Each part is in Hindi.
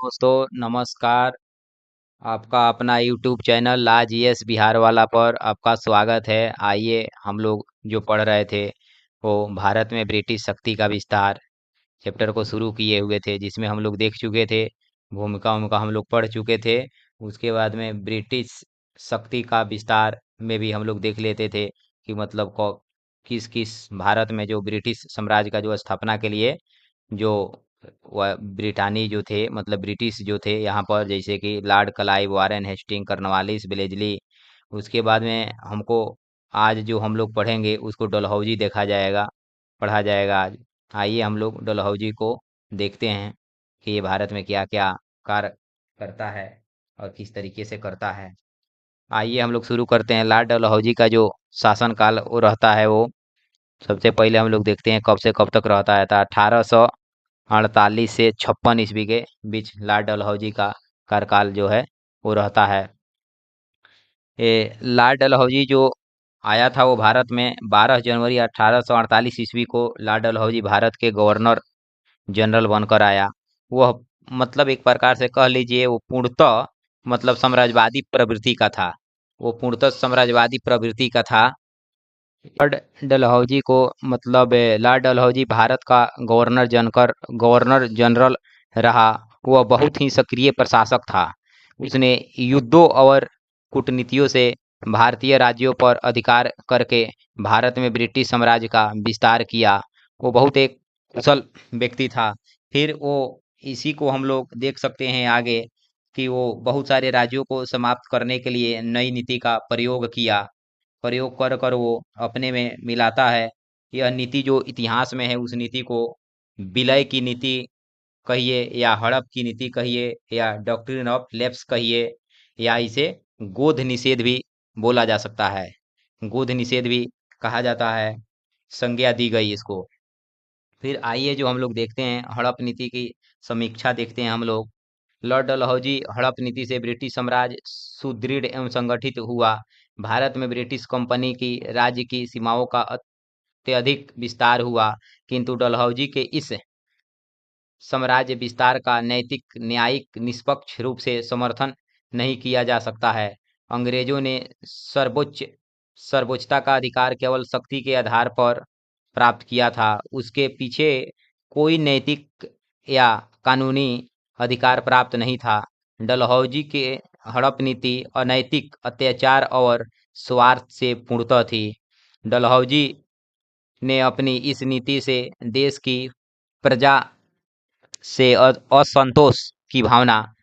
दोस्तों, नमस्कार। आपका अपना यूट्यूब चैनल आज यस बिहार वाला पर आपका स्वागत है। आइए हम लोग जो पढ़ रहे थे वो भारत में ब्रिटिश शक्ति का विस्तार चैप्टर को शुरू किए हुए थे, जिसमें हम लोग देख चुके थे, भूमिका उनका हम लोग पढ़ चुके थे। उसके बाद में ब्रिटिश शक्ति का विस्तार में भी हम लोग देख लेते थे कि मतलब किस किस भारत में जो ब्रिटिश साम्राज्य का जो स्थापना के लिए जो वह ब्रिटानी जो थे, मतलब ब्रिटिश जो थे यहाँ पर, जैसे कि lord Clive, Warren Hasting, Cornwallis, ब्लेजली। उसके बाद में हमको आज जो हम लोग पढ़ेंगे उसको डलहौजी देखा जाएगा, पढ़ा जाएगा आज। आइए हम लोग डलहौजी को देखते हैं कि ये भारत में क्या क्या कार्य करता है और किस तरीके से करता है। आइए हम लोग शुरू करते हैं। लॉर्ड डलहौजी का जो शासनकाल वो रहता है, वो सबसे पहले हम लोग देखते हैं कब से कब तक रहता है। था 1848 से 56 ईस्वी के बीच लॉर्ड डलहौजी का कार्यकाल जो है वो रहता है। ये लॉर्ड डलहौजी जो आया था वो भारत में 12 जनवरी 1848 ईस्वी को लॉर्ड डलहौजी भारत के गवर्नर जनरल बनकर आया। वह मतलब एक प्रकार से कह लीजिए वो पूर्णतः मतलब साम्राज्यवादी प्रवृत्ति का था। वो पूर्णतः साम्राज्यवादी प्रवृत्ति का था। लॉर्ड डलहौजी को मतलब लॉर्ड डलहौजी भारत का गवर्नर जनरल रहा। वह बहुत ही सक्रिय प्रशासक था। उसने युद्धों और कूटनीतियों से भारतीय राज्यों पर अधिकार करके भारत में ब्रिटिश साम्राज्य का विस्तार किया। वो बहुत एक कुशल व्यक्ति था। फिर वो इसी को हम लोग देख सकते हैं आगे कि वो बहुत सारे राज्यों को समाप्त करने के लिए नई नीति का प्रयोग कर कर वो अपने में मिलाता है। यह नीति जो इतिहास में है उस नीति को विलय की नीति कहिए या हड़प की नीति कहिए या डॉक्ट्रिन ऑफ लैप्स कहिए या इसे गोध निषेध भी बोला जा सकता है। गोध निषेध भी कहा जाता है, संज्ञा दी गई इसको। फिर आइए जो हम लोग देखते हैं हड़प नीति की समीक्षा देखते हैं हम लोग। लॉर्ड डलहौजी हड़प नीति से ब्रिटिश साम्राज्य सुदृढ़ एवं संगठित हुआ। भारत में ब्रिटिश कंपनी की राज्य की सीमाओं का अत्यधिक विस्तार हुआ, किंतु डलहौजी के इस साम्राज्य विस्तार का नैतिक, न्यायिक, निष्पक्ष रूप से समर्थन नहीं किया जा सकता है। अंग्रेजों ने सर्वोच्चता का अधिकार केवल शक्ति के आधार पर प्राप्त किया था। उसके पीछे कोई नैतिक या कानूनी अधिकार प्राप्त नहीं था। डलहौजी के हड़प नीति अनैतिक, अत्याचार और स्वार्थ से पूर्णतः थी। डलहौजी ने अपनी इस नीति से देश की प्रजा से असंतोष की भावना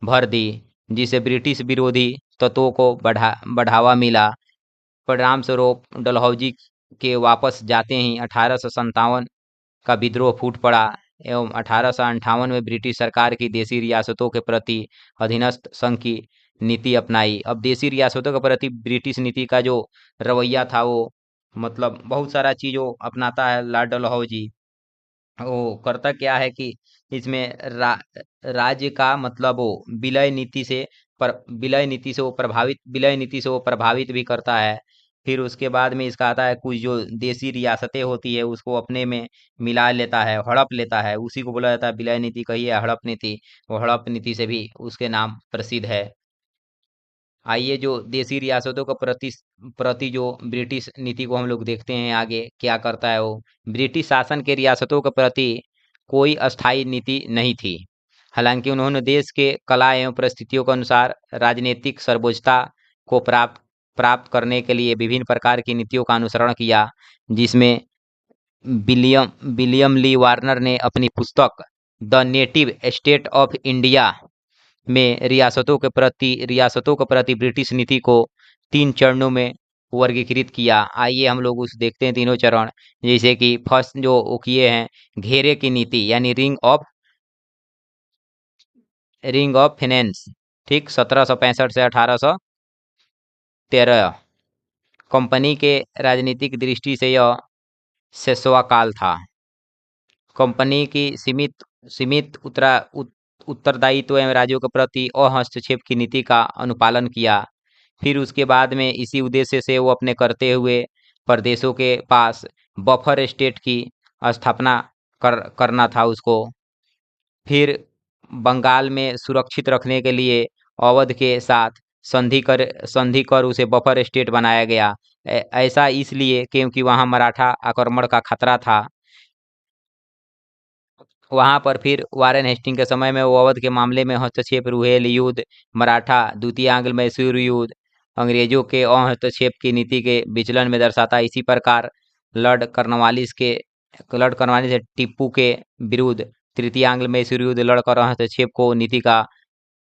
भर दी, जिसे ब्रिटिश विरोधी तत्वों को बढ़ावा मिला। परिणाम स्वरूप डलहौजी के वापस जाते ही 1857 का विद्रोह फूट पड़ा एवं 1858 में ब्रिटिश सरकार की देशी रियासतों के प्रति अधीनस्थ संघ की नीति अपनाई। अब देशी रियासतों के प्रति ब्रिटिश नीति का जो रवैया था वो मतलब बहुत सारा चीज़ों अपनाता है लॉर्ड डलहौजी। वो करता क्या है कि इसमें राज्य का मतलब वो विलय नीति से वो प्रभावित भी करता है। फिर उसके बाद में इसका आता है कुछ जो देसी रियासतें होती है उसको अपने में मिला लेता है, हड़प लेता है। उसी को बोला जाता है विलय नीति कहिए या हड़प नीति। वो हड़प नीति से भी उसके नाम प्रसिद्ध है। आइए जो देसी रियासतों के प्रति प्रति जो ब्रिटिश नीति को हम लोग देखते हैं आगे क्या करता है वो। ब्रिटिश शासन के रियासतों के प्रति कोई अस्थायी नीति नहीं थी। हालांकि उन्होंने देश के कला एवं परिस्थितियों के अनुसार राजनीतिक सर्वोच्चता को प्राप्त करने के लिए विभिन्न प्रकार की नीतियों का अनुसरण किया, जिसमें विलियम ली वार्नर ने अपनी पुस्तक the native state of India में रियासतों के प्रति ब्रिटिश नीति को 3 चरणों में वर्गीकृत किया। आइए हम लोग उस देखते हैं तीनों चरण। जैसे कि फर्स्ट जो वो किए हैं, घेरे की नीति यानी रिंग ऑफ फाइनेंस, ठीक, 1765 से 1813। कंपनी के राजनीतिक दृष्टि से यह शेषवा था। कंपनी की सीमित उत्तरदायित्व एवं राज्यों के प्रति अहस्तक्षेप की नीति का अनुपालन किया। फिर उसके बाद में इसी उद्देश्य से वो अपने करते हुए प्रदेशों के पास बफर स्टेट की स्थापना करना था उसको। फिर बंगाल में सुरक्षित रखने के लिए अवध के साथ संधि कर उसे बफर स्टेट बनाया गया। ऐसा इसलिए क्योंकि वहां मराठा आक्रमण का खतरा था। वहां पर फिर वारेन हेस्टिंग के समय में वो अवध के मामले में हस्तक्षेप, रुहेल युद्ध, मराठा द्वितीय आंग्ल मैसूर युद्ध, अंग्रेजों के हस्तक्षेप की नीति के विचलन में दर्शाता। इसी प्रकार लॉर्ड कर्नवालिस से टीपू के विरुद्ध तृतीय आंग्ल मैसूर युद्ध लड़कर हस्तक्षेप को नीति का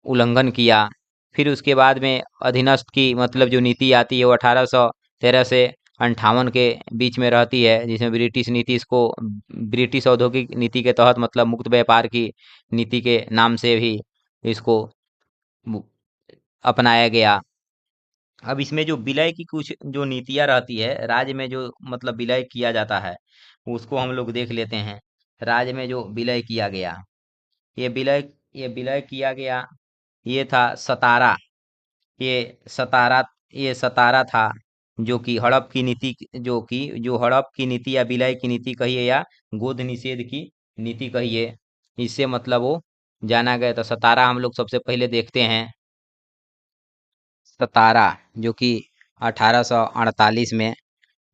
उल्लंघन किया। फिर उसके बाद में अधीनस्थ की मतलब जो नीति आती है वो 1813 से 58 के बीच में रहती है, जिसमें ब्रिटिश नीति इसको ब्रिटिश औद्योगिक नीति के तहत मतलब मुक्त व्यापार की नीति के नाम से भी इसको अपनाया गया। अब इसमें जो विलय की कुछ जो नीतियां रहती है, राज्य में जो मतलब विलय किया जाता है उसको हम लोग देख लेते हैं। राज्य में जो विलय किया गया, ये विलय किया गया, ये था सतारा। ये सतारा ये सतारा था, जो कि हड़प की नीति, जो हड़प की नीति या विलय की नीति कहिए या गोद निषेध की नीति कहिए, इससे मतलब वो जाना गया। तो सतारा हम लोग सबसे पहले देखते हैं। सतारा जो कि 1848 में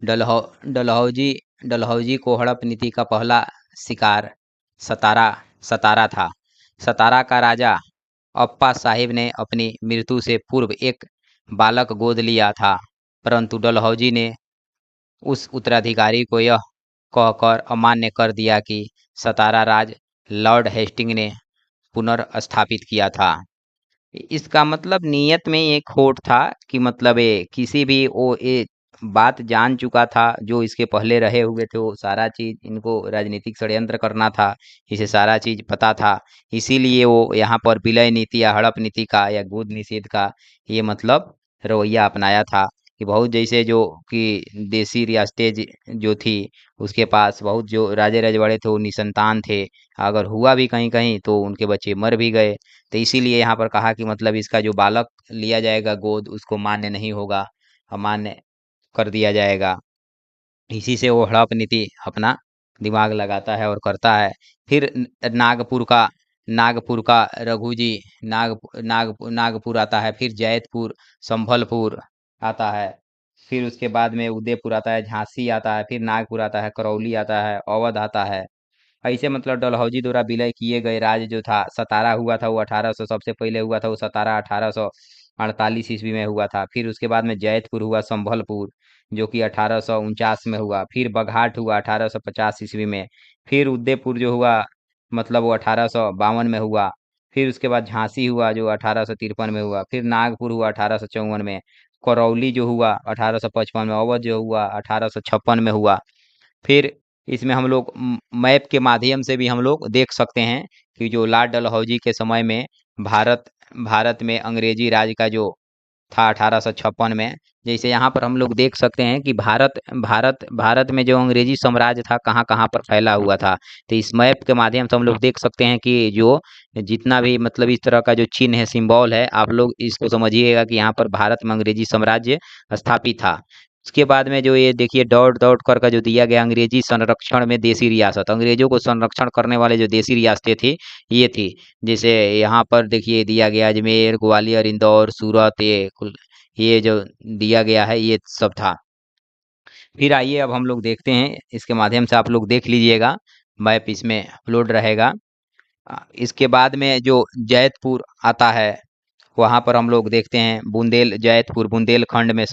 डलहौ डलहौजी डलहौजी को हड़प नीति का पहला शिकार सतारा सतारा था। सतारा का राजा अप्पा साहिब ने अपनी मृत्यु से पूर्व एक बालक गोद लिया था, परंतु डलहौजी ने उस उत्तराधिकारी को यह कहकर अमान्य कर दिया कि सतारा राज लॉर्ड हेस्टिंग ने पुनर्स्थापित किया था। इसका मतलब नीयत में ये खोट था कि मतलब ये किसी भी वो ये बात जान चुका था, जो इसके पहले रहे हुए थे वो सारा चीज इनको राजनीतिक षड्यंत्र करना था, इसे सारा चीज पता था। इसीलिए वो यहाँ पर विलय नीति या हड़प नीति का या गोद निषेध का ये मतलब रवैया अपनाया था कि बहुत जैसे जो कि देसी रियासतें जो थी उसके पास बहुत जो राजे रजवाड़े थे वो निसंतान थे, अगर हुआ भी कहीं कहीं तो उनके बच्चे मर भी गए। तो इसीलिए यहाँ पर कहा कि मतलब इसका जो बालक लिया जाएगा गोद उसको मान्य नहीं होगा, अमान्य कर दिया जाएगा। इसी से वो हड़प नीति अपना दिमाग लगाता है और करता है। फिर नागपुर का रघु जी नागपुर आता है, फिर जैतपुर, संभलपुर आता है, फिर उसके बाद में उदयपुर आता है, झांसी आता है, फिर नागपुर आता है, करौली आता है, अवध आता है। ऐसे मतलब डलहौजी द्वारा विलय किए गए राज्य जो था सतारा हुआ था वो 1800 सबसे पहले हुआ था वो सतारा 1848 ईस्वी में हुआ था। फिर उसके बाद में जैतपुर हुआ, संभलपुर जो कि 1849 में हुआ, फिर बघाट हुआ 1850 ईस्वी में, फिर उदयपुर जो हुआ मतलब वो 1852 में हुआ, फिर उसके बाद झांसी हुआ जो 1853 में हुआ, फिर नागपुर हुआ 1854 में, करौली जो हुआ 1855 में, अवध जो हुआ 1856 में हुआ। फिर इसमें हम लोग मैप के माध्यम से भी हम लोग देख सकते हैं कि जो लॉर्ड डलहौजी के समय में भारत भारत में अंग्रेजी राज का जो था 1856 में, जैसे यहाँ पर हम लोग देख सकते हैं कि भारत में जो अंग्रेजी साम्राज्य था कहाँ कहाँ पर फैला हुआ था। तो इस मैप के माध्यम से हम लोग देख सकते हैं कि जो जितना भी मतलब इस तरह का जो चिन्ह है, सिंबल है, आप लोग इसको समझिएगा कि यहाँ पर भारत में अंग्रेजी साम्राज्य स्थापित था। उसके बाद में जो ये देखिए डॉट डॉट कर जो दिया गया, अंग्रेजी संरक्षण में देसी रियासत, अंग्रेजों को संरक्षण करने वाले जो देसी रियासतें थी ये थी। जैसे यहाँ पर देखिए दिया गया अजमेर, ग्वालियर, इंदौर, सूरत, ये जो दिया गया है ये सब था। फिर आइए अब हम लोग देखते हैं, इसके माध्यम से आप लोग देख लीजिएगा, मैप इसमें अपलोड रहेगा। इसके बाद में जो जैतपुर आता है वहाँ पर हम लोग देखते हैं जैतपुर बुंदेलखंड में,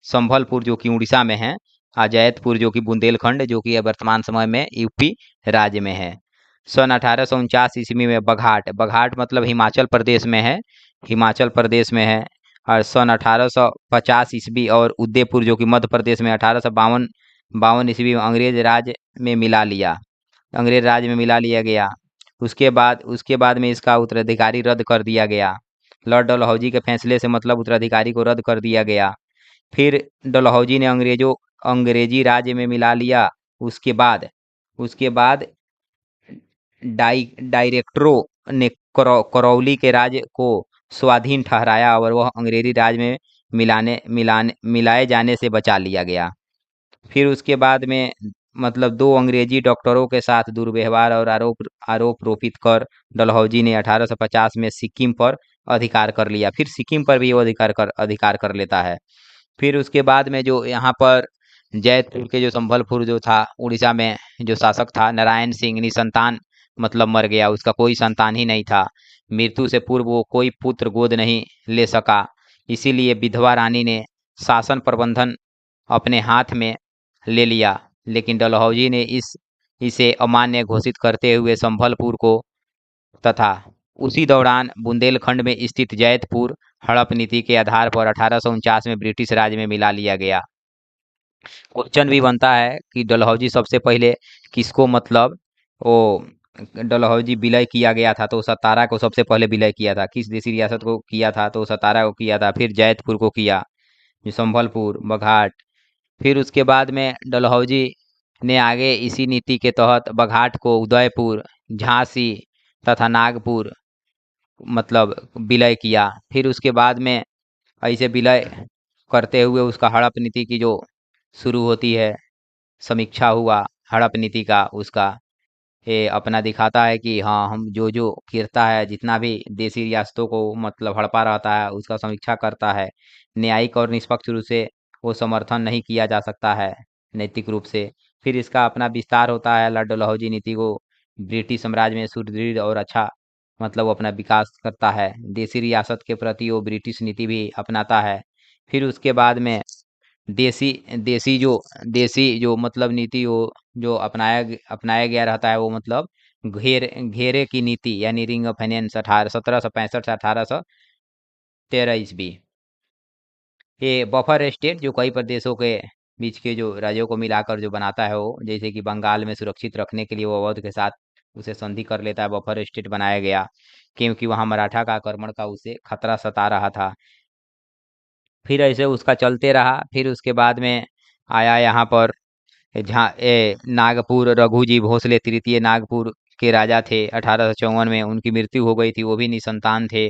संभलपुर जो कि उड़ीसा में है, जैतपुर जो कि बुंदेलखंड जो कि वर्तमान समय में यूपी राज्य में है। सन 1849 ईस्वी में बघाट मतलब हिमाचल प्रदेश में है। और सन 1850 ईस्वी और उदयपुर जो कि मध्य प्रदेश में 1852 ईस्वी में अंग्रेज राज में मिला लिया गया। उसके बाद में इसका उत्तराधिकारी रद्द कर दिया गया। लॉर्ड डलहौजी के फैसले से मतलब उत्तराधिकारी को रद्द कर दिया गया। फिर डलहौजी ने अंग्रेजी राज्य में मिला लिया। उसके बाद डायरेक्टरों ने करौली के राज्य को स्वाधीन ठहराया और वह अंग्रेजी राज में मिलाए जाने से बचा लिया गया। फिर उसके बाद में मतलब दो अंग्रेजी डॉक्टरों के साथ दुर्व्यवहार और आरोप आरोप रोपित कर डलहौजी ने 1850 में सिक्किम पर अधिकार कर लिया। फिर सिक्किम पर भी वो अधिकार कर लेता है। फिर उसके बाद में जो यहाँ पर जैतपुर के जो संबलपुर जो था उड़ीसा में, जो शासक था नारायण सिंह निसंतान मतलब मर गया, उसका कोई संतान ही नहीं था। मृत्यु से पूर्व वो कोई पुत्र गोद नहीं ले सका, इसीलिए विधवा रानी ने शासन प्रबंधन अपने हाथ में ले लिया। लेकिन डलहौजी ने इसे अमान्य घोषित करते हुए संभलपुर को तथा उसी दौरान बुंदेलखंड में स्थित जैतपुर हड़प नीति के आधार पर 1849 में ब्रिटिश राज में मिला लिया गया। क्वेश्चन भी बनता है कि डलहौजी सबसे पहले किसको मतलब वो डलहौजी विलय किया गया था, तो सतारा को सबसे पहले विलय किया था। किस देशी रियासत को किया था, तो सतारा को किया था। फिर जैतपुर को किया, जो संभलपुर बघाट। फिर उसके बाद में डलहौजी ने आगे इसी नीति के तहत बघाट को उदयपुर, झांसी तथा नागपुर मतलब विलय किया। फिर उसके बाद में ऐसे विलय करते हुए उसका हड़प नीति की जो शुरू होती है, समीक्षा हुआ हड़प नीति का, उसका ये अपना दिखाता है कि हाँ, हम जो जो गिरता है, जितना भी देशी रियासतों को मतलब हड़पा रहता है, उसका समीक्षा करता है। न्यायिक और निष्पक्ष रूप से वो समर्थन नहीं किया जा सकता है नैतिक रूप से। फिर इसका अपना विस्तार होता है, लॉर्ड डलहौजी नीति को ब्रिटिश साम्राज्य में सुदृढ़ और अच्छा मतलब वो अपना विकास करता है। देशी रियासत के प्रति वो ब्रिटिश नीति भी अपनाता है। फिर उसके बाद में देसी देसी जो मतलब नीति हो जो अपनाया गया रहता है, वो मतलब घेरे की नीति यानी रिंग ऑफ फाइनेंस 1765 से 1813 ईस्वी। ये बफर स्टेट जो कई प्रदेशों के बीच के जो राज्यों को मिलाकर जो बनाता है, वो जैसे कि बंगाल में सुरक्षित रखने के लिए वो अवध के साथ उसे संधि कर लेता है, बफर स्टेट बनाया गया, क्योंकि वहां मराठा का आक्रमण का उसे खतरा सता रहा था। फिर ऐसे उसका चलते रहा। फिर उसके बाद में आया यहाँ पर जहाँ नागपुर, रघुजी भोसले तृतीय नागपुर के राजा थे। 1854 में उनकी मृत्यु हो गई थी, वो भी निसंतान थे।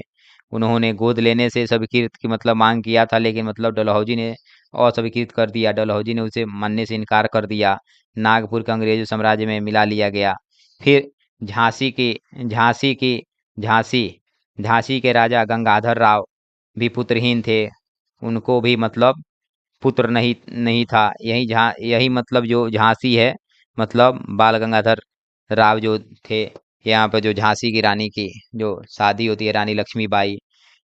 उन्होंने गोद लेने से स्वीकृत की मतलब मांग किया था, लेकिन मतलब डलहौजी ने अस्वीकृत कर दिया। डलहौजी ने उसे मानने से इनकार कर दिया। नागपुर के अंग्रेज साम्राज्य में मिला लिया गया। फिर झांसी की झांसी की झांसी झांसी के राजा गंगाधर राव भी पुत्रहीन थे। उनको भी मतलब पुत्र नहीं नहीं था। यही मतलब जो झांसी है, मतलब बाल गंगाधर राव जो थे, यहाँ पर जो झांसी की रानी की जो शादी होती है, रानी लक्ष्मीबाई,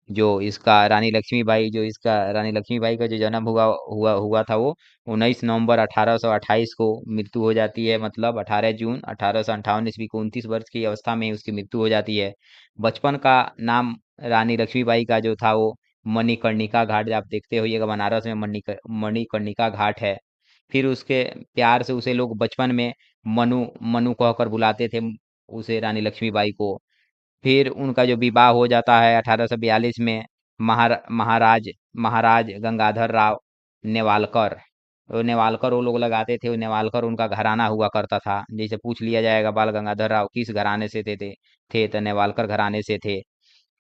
रानी लक्ष्मीबाई का जो जन्म हुआ हुआ हुआ था, वो 19 नवंबर 1828 को मृत्यु हो जाती है। मतलब 18 जून 1858 ईस्वी को 29 वर्ष की अवस्था में उसकी मृत्यु हो जाती है। बचपन का नाम रानी लक्ष्मीबाई का जो था, वो मणिकर्णिका घाट, आप देखते होइएगा बनारस में मणिकर्णिका घाट है। फिर उसके प्यार से उसे लोग बचपन में मनु मनु कहकर बुलाते थे, उसे रानी लक्ष्मीबाई को। फिर उनका जो विवाह हो जाता है 1842 में महाराज महाराज गंगाधर राव नेवालकर। वो नेवालकर वो लोग लगाते थे, वो नेवालकर उनका घराना हुआ करता था। जैसे पूछ लिया जाएगा बाल गंगाधर राव किस घराने से थे तो नेवालकर घराने से थे।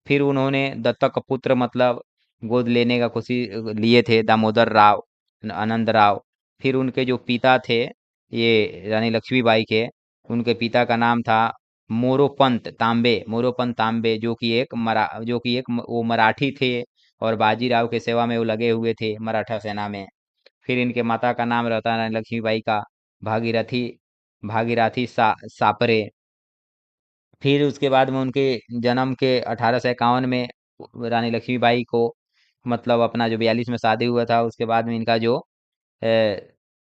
फिर उन्होंने दत्तक पुत्र मतलब गोद लेने का खुशी लिए थे, दामोदर राव, आनंद राव। फिर उनके जो पिता थे, ये रानी लक्ष्मीबाई के, उनके पिता का नाम था मोरोपंत तांबे, जो कि वो मराठी थे और बाजीराव के सेवा में वो लगे हुए थे मराठा सेना में। फिर इनके माता का नाम रहता है रानी लक्ष्मीबाई का भागीरथी भागीरथी सापरे। फिर उसके बाद में उनके जन्म के 1851 में रानी लक्ष्मीबाई को मतलब अपना जो 42 में शादी हुआ था, उसके बाद में इनका जो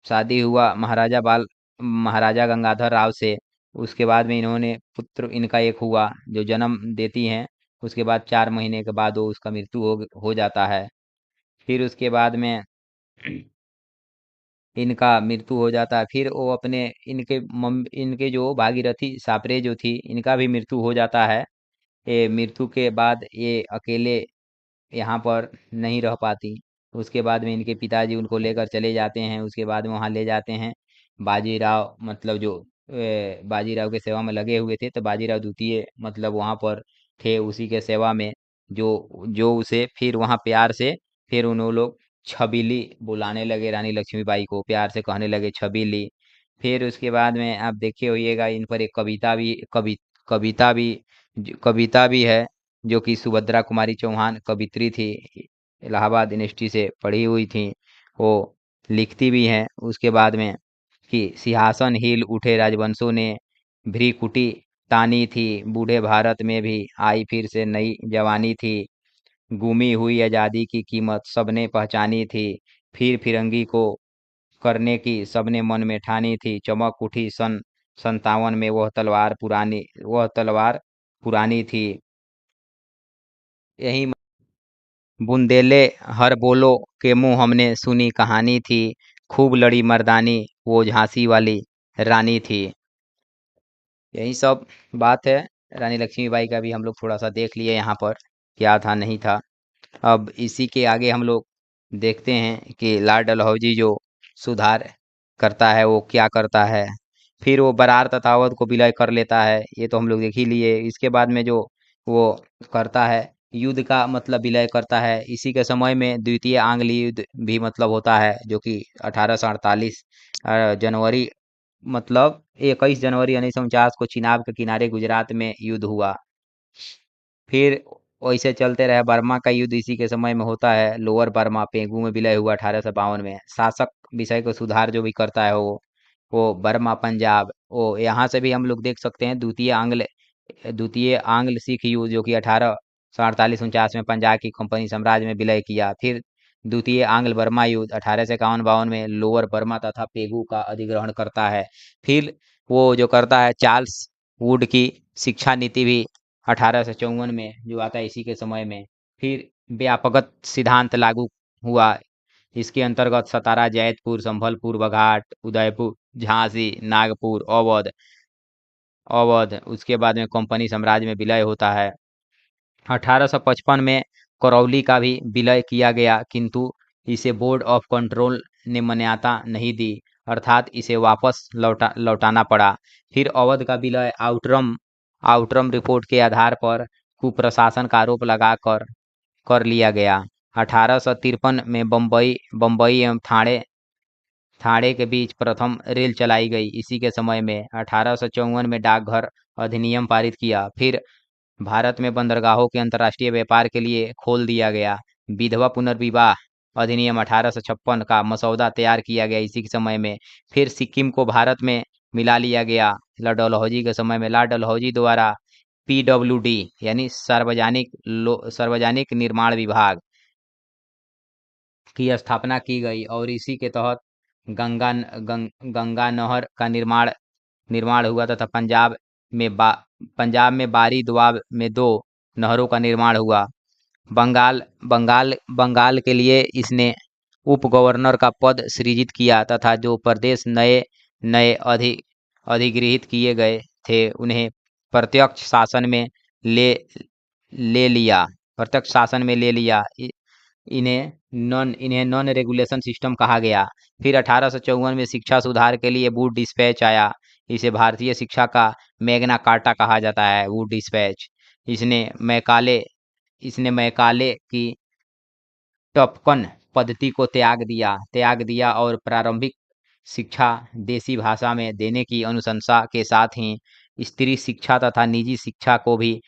शादी हुआ महाराजा गंगाधर राव से। उसके बाद में इन्होंने पुत्र इनका एक हुआ जो जन्म देती हैं। उसके बाद 4 महीने के बाद वो उसका मृत्यु हो जाता है। फिर उसके बाद में इनका मृत्यु हो जाता है। फिर वो अपने इनके जो भागीरथी सापरे जो थी, इनका भी मृत्यु हो जाता है। ये मृत्यु के बाद ये अकेले यहाँ पर नहीं रह पाती। उसके बाद में इनके पिताजी उनको लेकर चले जाते हैं। उसके बाद में वहाँ ले जाते हैं बाजीराव, मतलब जो बाजीराव के सेवा में लगे हुए थे, तो बाजीराव द्वितीय मतलब वहाँ पर थे उसी के सेवा में। जो जो उसे फिर वहाँ प्यार से फिर उन्होंने लोग छबीली बुलाने लगे, रानी लक्ष्मीबाई को प्यार से कहने लगे छबीली। फिर उसके बाद में आप देखे होइएगा इन पर एक कविता भी कविता भी है, जो कि सुभद्रा कुमारी चौहान कवित्री थी, इलाहाबाद यूनिवर्सिटी से पढ़ी हुई थी। वो लिखती भी हैं उसके बाद में कि सिंहासन हिल उठे राजवंशों ने, भ्रिकुटी तानी थी, बूढ़े भारत में भी आई फिर से नई जवानी थी, गुमी हुई आज़ादी की कीमत सबने पहचानी थी, फिर फिरंगी को करने की सबने मन में ठानी थी, चमक उठी सन 57 में वह तलवार पुरानी थी। यही बुंदेले हर बोलो के मुंह हमने सुनी कहानी थी, खूब लड़ी मर्दानी वो झांसी वाली रानी थी। यही सब बात है। रानी लक्ष्मीबाई का भी हम लोग थोड़ा सा देख लिए यहाँ पर, क्या था नहीं था। अब इसी के आगे हम लोग देखते हैं कि लाल डलहौजी जो सुधार करता है वो क्या करता है। फिर वो बरार तथा अवध को विलय कर लेता है, ये तो हम लोग देख ही लिए। इसके बाद में जो वो करता है युद्ध का मतलब विलय करता है, इसी के समय में द्वितीय आंग्ल युद्ध भी मतलब होता है, जो कि 1848 जनवरी मतलब 21 जनवरी 1949 को चिनाब के किनारे गुजरात में युद्ध हुआ। फिर वैसे चलते रहे, बर्मा का युद्ध इसी के समय में होता है, लोअर बर्मा पेंगू में विलय हुआ 1852 में। शासक विषय को सुधार जो भी करता है वो बर्मा पंजाब, वो यहाँ से भी हम लोग देख सकते हैं द्वितीय आंग्ल सिख युद्ध, जो कि 1848-49 में पंजाब की कंपनी साम्राज्य में विलय किया। फिर द्वितीय आंग्ल बर्मा युद्ध 1851-52 में लोअर बर्मा तथा पेगू का अधिग्रहण करता है। फिर वो जो करता है चार्ल्स वुड की शिक्षा नीति भी 1854 में जो आता है इसी के समय में। फिर व्यापकगत सिद्धांत लागू हुआ, इसके अंतर्गत सतारा, जैतपुर, संभलपुर, बघाट, उदयपुर, झांसी, नागपुर, अवध उसके बाद में कंपनी साम्राज्य में विलय होता है। 1855 में करौली का भी विलय किया गया, किंतु इसे बोर्ड ऑफ कंट्रोल ने मान्यता नहीं दी, अर्थात इसे वापस लौटाना पड़ा। फिर अवध का विलय आउटरम रिपोर्ट के आधार पर कुप्रशासन का आरोप लगाकर कर लिया गया। 1853 में बम्बई एवं ठाणे के बीच प्रथम रेल चलाई गई, इसी के समय में। 1854 में डाकघर अधिनियम पारित किया। फिर भारत में बंदरगाहों के अंतर्राष्ट्रीय व्यापार के लिए खोल दिया गया। विधवा पुनर्विवाह अधिनियम 1856 का मसौदा तैयार किया गया इसी के समय में। फिर सिक्किम को भारत में मिला लिया गया लॉर्ड डलहौजी के समय में। लॉर्ड डलहौजी द्वारा पीडब्ल्यूडी यानी सार्वजनिक निर्माण विभाग की स्थापना की गई, और इसी के तहत गंगा नहर का निर्माण हुआ तथा पंजाब में बारी दोआब में दो नहरों का निर्माण हुआ। बंगाल के लिए इसने उप गवर्नर का पद सृजित किया तथा जो प्रदेश नए नए अधिगृहित किए गए थे उन्हें प्रत्यक्ष शासन में ले ले लिया प्रत्यक्ष शासन में ले लिया। इन्हें नॉन रेगुलेशन सिस्टम कहा गया। फिर 1854 में शिक्षा सुधार के लिए वुड डिस्पैच आया, इसे भारतीय शिक्षा का मैग्ना कार्टा कहा जाता है। वुड डिस्पैच इसने मैकाले की टॉपकन पद्धति को त्याग दिया और प्रारंभिक शिक्षा देसी भाषा में देने की अनुशंसा के साथ ही स्त्री शिक्षा तथा निजी शिक्षा को भी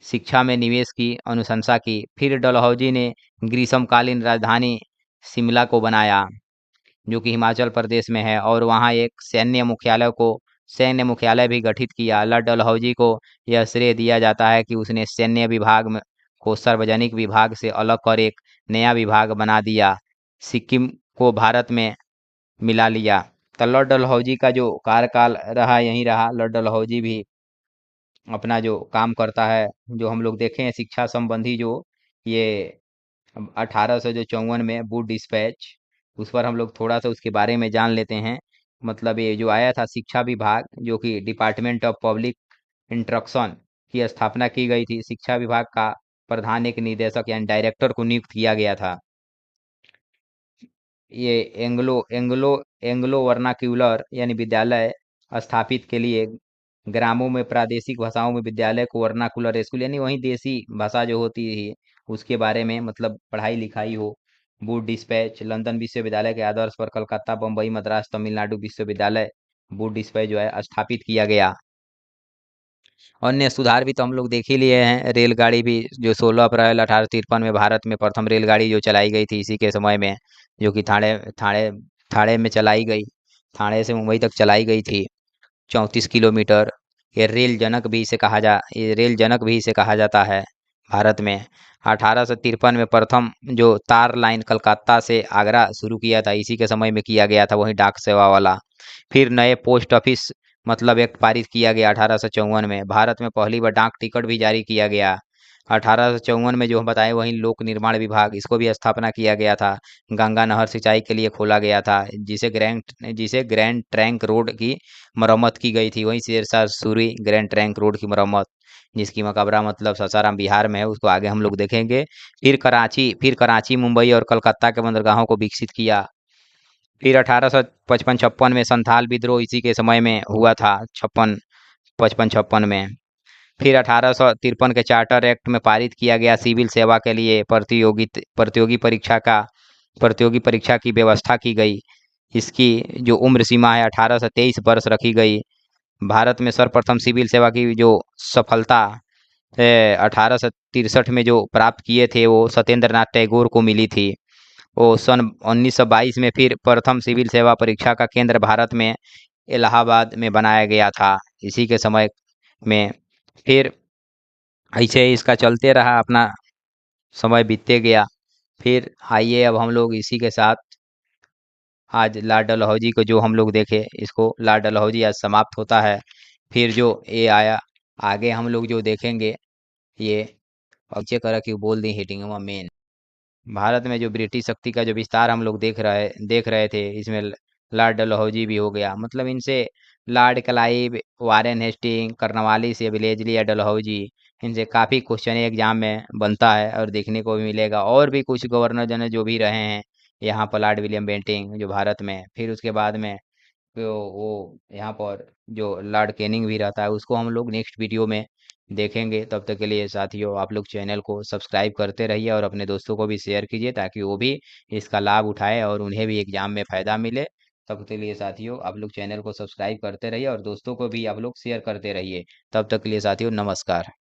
शिक्षा में निवेश की अनुशंसा की। फिर डलहौजी ने ग्रीष्मकालीन राजधानी शिमला को बनाया, जो कि हिमाचल प्रदेश में है, और वहाँ एक सैन्य मुख्यालय भी गठित किया। लॉर्ड डलहौजी को यह श्रेय दिया जाता है कि उसने सैन्य विभाग को सार्वजनिक विभाग से अलग कर एक नया विभाग बना दिया, सिक्किम को भारत में मिला लिया। तो लॉर्ड डलहौजी का जो कार्यकाल रहा यहीं रहा। लॉर्ड डलहौजी भी अपना जो काम करता है, जो हम लोग देखे हैं शिक्षा संबंधी, जो ये 1854 में वुड डिस्पैच, उस पर हम लोग थोड़ा सा उसके बारे में जान लेते हैं। मतलब ये जो आया था शिक्षा विभाग, जो कि डिपार्टमेंट ऑफ पब्लिक इंस्ट्रक्शन की स्थापना की गई थी। शिक्षा विभाग का प्रधान एक निदेशक यानी डायरेक्टर को नियुक्त किया गया था। ये एंग्लो वर्नाक्यूलर यानी विद्यालय स्थापित के लिए ग्रामों में प्रादेशिक भाषाओं में विद्यालय को वर्नाकुलर स्कूल यानी वही देसी भाषा जो होती है उसके बारे में मतलब पढ़ाई लिखाई हो। वुड डिस्पैच लंदन विश्वविद्यालय के आदर्श पर कलकत्ता, बम्बई, मद्रास, तमिलनाडु विश्वविद्यालय बूट डिस्प्ले जो है स्थापित किया गया। अन्य सुधार भी तो हम लोग देख ही लिए हैं। रेलगाड़ी भी जो 16 अप्रैल 1853 में भारत में प्रथम रेलगाड़ी जो चलाई गई थी इसी के समय में, जो कि थाणे थाणे में चलाई गई, थाणे से मुंबई तक चलाई गई थी, 34 किलोमीटर। ये रेल जनक भी इसे कहा जाता है भारत में। 1853 में प्रथम जो तार लाइन कलकत्ता से आगरा शुरू किया था इसी के समय में किया गया था, वही डाक सेवा वाला। फिर नए पोस्ट ऑफिस मतलब एक्ट पारित किया गया 1854 में। भारत में पहली बार डाक टिकट भी जारी किया गया 1854 में, जो हम बताए। वहीं लोक निर्माण विभाग, इसको भी स्थापना किया गया था। गंगा नहर सिंचाई के लिए खोला गया था, जिसे ग्रैंड ट्रंक रोड की मरम्मत की गई थी। वहीं Sher Shah Suri grand trunk road की मरम्मत, जिसकी मकबरा मतलब सासाराम बिहार में है, उसको आगे हम लोग देखेंगे। फिर कराची मुंबई और कलकत्ता के बंदरगाहों को विकसित किया। फिर 1855-56 में संथाल विद्रोह इसी के समय में हुआ था, 56 55 56 में। फिर 1853 के चार्टर एक्ट में पारित किया गया सिविल सेवा के लिए प्रतियोगी परीक्षा की व्यवस्था की गई। इसकी जो उम्र सीमा है 18 से 23 वर्ष रखी गई। भारत में सर्वप्रथम सिविल सेवा की जो सफलता 1863 में जो प्राप्त किए थे वो सत्येंद्र नाथ टैगोर को मिली थी। वो सन 1922 में फिर प्रथम सिविल सेवा परीक्षा का केंद्र भारत में इलाहाबाद में बनाया गया था इसी के समय में। फिर ऐसे ही इसका चलते रहा, अपना समय बीतते गया। फिर आइए अब हम लोग इसी के साथ आज लॉर्ड डलहौजी को जो हम लोग देखे, इसको लॉर्ड डलहौजी आज समाप्त होता है। फिर जो ये आया आगे हम लोग जो देखेंगे ये पीछे करा कि बोल दी हिटिंग मेन। भारत में जो ब्रिटिश शक्ति का जो विस्तार हम लोग देख रहे थे, इसमें लॉर्ड डलहौजी भी हो गया। मतलब इनसे lord Clive, Warren Hasting, Cornwallis या विलेजली या डलहौजी, इनसे काफ़ी क्वेश्चन एग्जाम में बनता है और देखने को भी मिलेगा। और भी कुछ गवर्नर जनरल जो भी रहे हैं यहाँ पर, लॉर्ड विलियम बेंटिंग जो भारत में, फिर उसके बाद में वो यहाँ पर जो लॉर्ड कैनिंग भी रहता है, उसको हम लोग नेक्स्ट वीडियो में देखेंगे। तब तक के लिए साथियों, आप लोग चैनल को सब्सक्राइब करते रहिए और अपने दोस्तों को भी शेयर कीजिए ताकि वो भी इसका लाभ उठाए और उन्हें भी एग्जाम में फ़ायदा मिले। तब तक के लिए साथियों, आप लोग चैनल को सब्सक्राइब करते रहिए और दोस्तों को भी आप लोग शेयर करते रहिए। तब तक के लिए साथियों, नमस्कार।